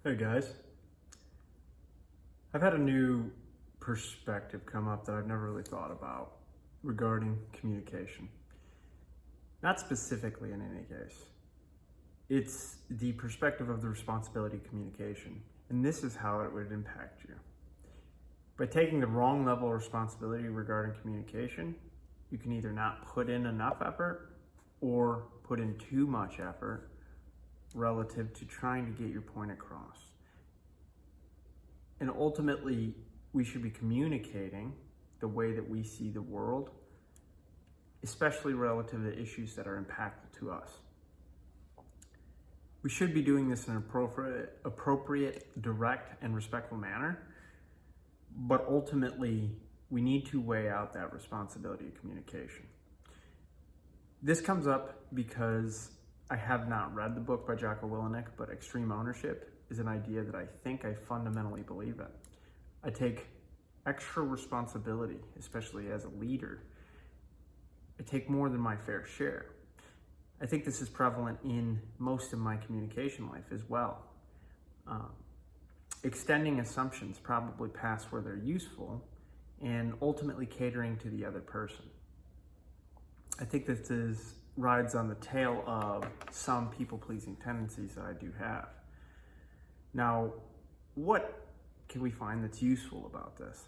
Hey guys, I've had a new perspective come up that I've never really thought about regarding communication. Not specifically in any case. It's the perspective of the responsibility of communication, and this is how it would impact you. By taking the wrong level of responsibility regarding communication, you can either not put in enough effort or put in too much effort relative to trying to get your point across. And ultimately, we should be communicating the way that we see the world, especially relative to issues that are impactful to us. We should be doing this in an appropriate, direct, and respectful manner, but ultimately, we need to weigh out that responsibility of communication. This comes up because I have not read the book by Jocko Willink, but extreme ownership is an idea that I fundamentally believe in. I take extra responsibility, especially as a leader. I take more than my fair share. I think this is prevalent in most of my communication life as well. Extending assumptions probably past where they're useful and ultimately catering to the other person. I think this rides on the tail of some people-pleasing tendencies that I do have. Now, what can we find that's useful about this?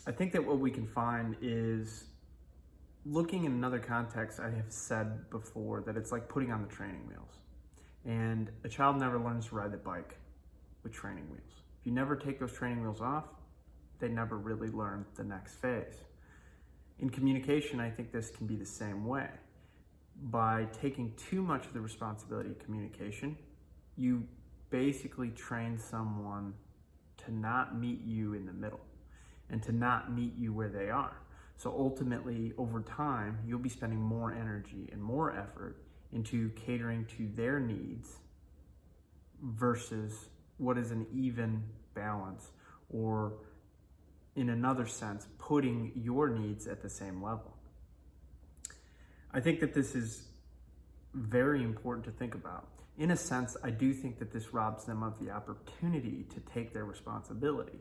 I think that what we can find is looking in another context. I have said before that it's like putting on the training wheels. And a child never learns to ride the bike with training wheels. If you never take those training wheels off, they never really learn the next phase. In communication, I think this can be the same way. By taking too much of the responsibility of communication, you basically train someone to not meet you in the middle and to not meet you where they are. So ultimately, over time, you'll be spending more energy and more effort into catering to their needs versus what is an even balance, or in another sense, putting your needs at the same level. I think that this is very important to think about. In a sense, I do think that this robs them of the opportunity to take their responsibility.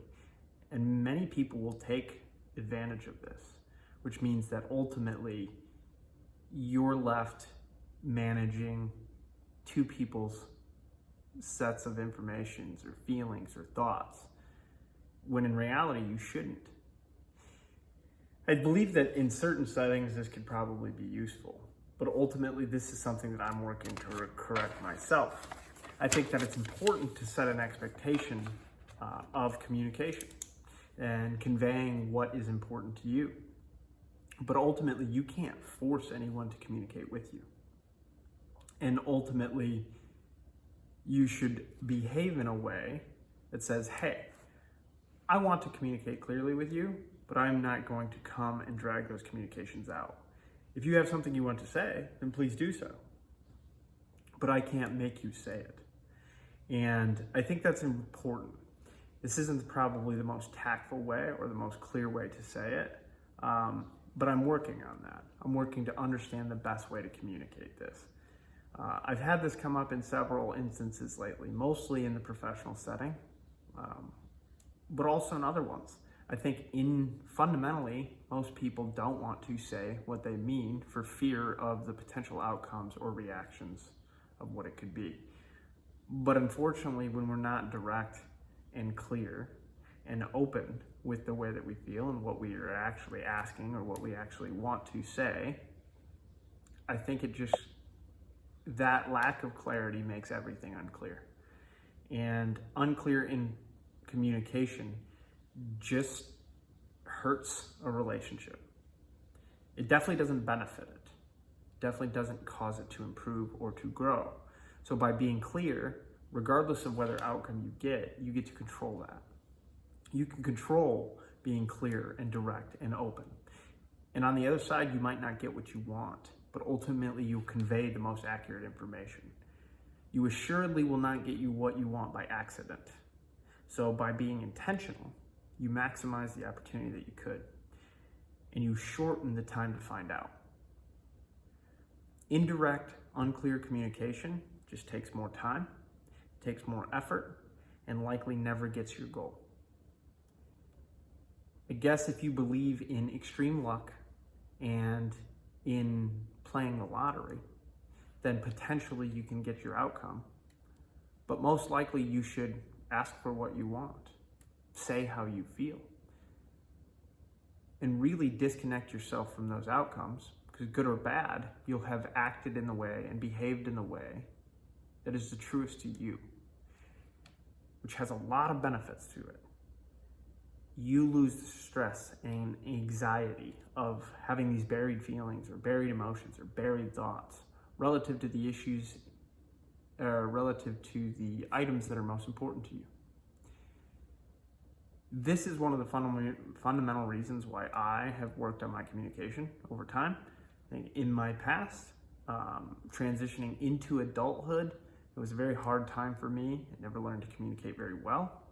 And many people will take advantage of this, which means that ultimately you're left managing two people's sets of informations or feelings or thoughts, when in reality you shouldn't. I believe that in certain settings this could probably be useful, but ultimately this is something that I'm working to correct myself. I think that it's important to set an expectation of communication and conveying what is important to you. But ultimately you can't force anyone to communicate with you. And ultimately you should behave in a way that says, hey, I want to communicate clearly with you, but I'm not going to come and drag those communications out. If you have something you want to say, then please do so. But I can't make you say it. And I think that's important. This isn't probably the most tactful way or the most clear way to say it, but I'm working on that. I'm working to understand the best way to communicate this. I've had this come up in several instances lately, mostly in the professional setting, but also in other ones. I think fundamentally, most people don't want to say what they mean for fear of the potential outcomes or reactions of what it could be. But unfortunately, when we're not direct and clear and open with the way that we feel and what we are actually asking or what we actually want to say, I think that lack of clarity makes everything unclear. And unclear in communication just hurts a relationship. It definitely doesn't benefit it. Definitely doesn't cause it to improve or to grow. So by being clear, regardless of whether outcome you get to control that. You can control being clear and direct and open. And on the other side, you might not get what you want, but ultimately you'll convey the most accurate information. You assuredly will not get what you want by accident. So by being intentional, you maximize the opportunity that you could, and you shorten the time to find out. Indirect, unclear communication just takes more time, takes more effort, and likely never gets your goal. I guess if you believe in extreme luck and in playing the lottery, then potentially you can get your outcome. But most likely you should ask for what you want, say how you feel, and really disconnect yourself from those outcomes, because good or bad, you'll have acted in the way and behaved in the way that is the truest to you, which has a lot of benefits to it. You lose the stress and anxiety of having these buried feelings or buried emotions or buried thoughts relative to the issues, relative to the items that are most important to you. This is one of the fundamental reasons why I have worked on my communication over time. I think in my past, transitioning into adulthood, it was a very hard time for me. I never learned to communicate very well.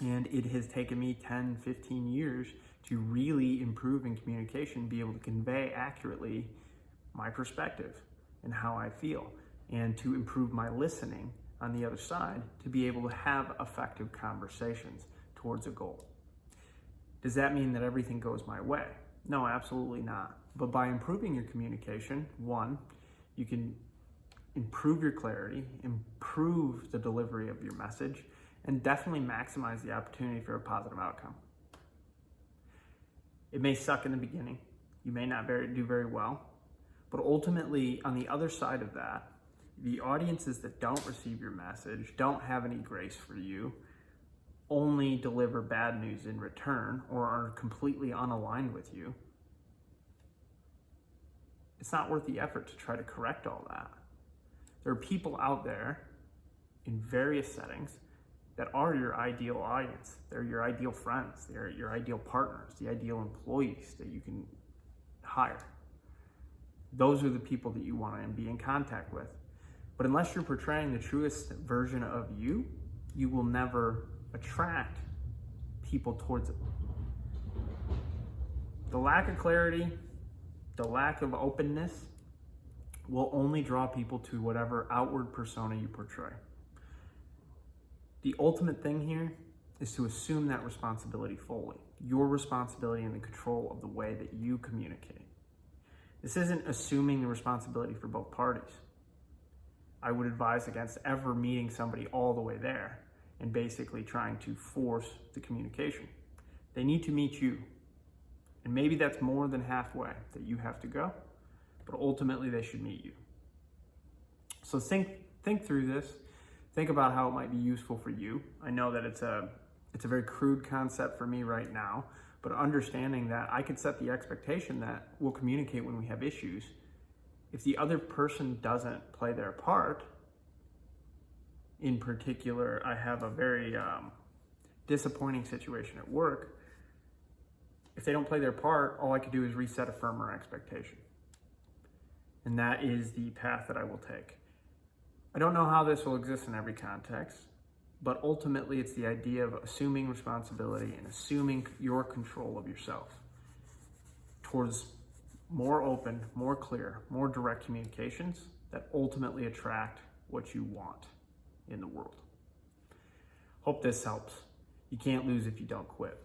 And it has taken me 10, 15 years to really improve in communication, be able to convey accurately my perspective and how I feel, and to improve my listening on the other side to be able to have effective conversations towards a goal. Does that mean that everything goes my way? No, absolutely not. But by improving your communication, one, you can improve your clarity, improve the delivery of your message, and definitely maximize the opportunity for a positive outcome. It may suck in the beginning. You may not do very well. But ultimately, on the other side of that, the audiences that don't receive your message, don't have any grace for you, only deliver bad news in return, or are completely unaligned with you, it's not worth the effort to try to correct all that. There are people out there in various settings that are your ideal audience. They're your ideal friends. They're your ideal partners, the ideal employees that you can hire. Those are the people that you want to be in contact with. But unless you're portraying the truest version of you, you will never attract people towards it. The lack of clarity, the lack of openness will only draw people to whatever outward persona you portray. The ultimate thing here is to assume that responsibility fully, your responsibility and the control of the way that you communicate. This isn't assuming the responsibility for both parties. I would advise against ever meeting somebody all the way there and basically trying to force the communication. They need to meet you. And maybe that's more than halfway that you have to go, but ultimately they should meet you. So think through this. Think about how it might be useful for you. I know that it's a very crude concept for me right now, but understanding that I could set the expectation that we'll communicate when we have issues. If the other person doesn't play their part, in particular, I have a very disappointing situation at work. If they don't play their part, all I could do is reset a firmer expectation. And that is the path that I will take. I don't know how this will exist in every context, but ultimately it's the idea of assuming responsibility and assuming your control of yourself towards more open, more clear, more direct communications that ultimately attract what you want in the world. Hope this helps. You can't lose if you don't quit.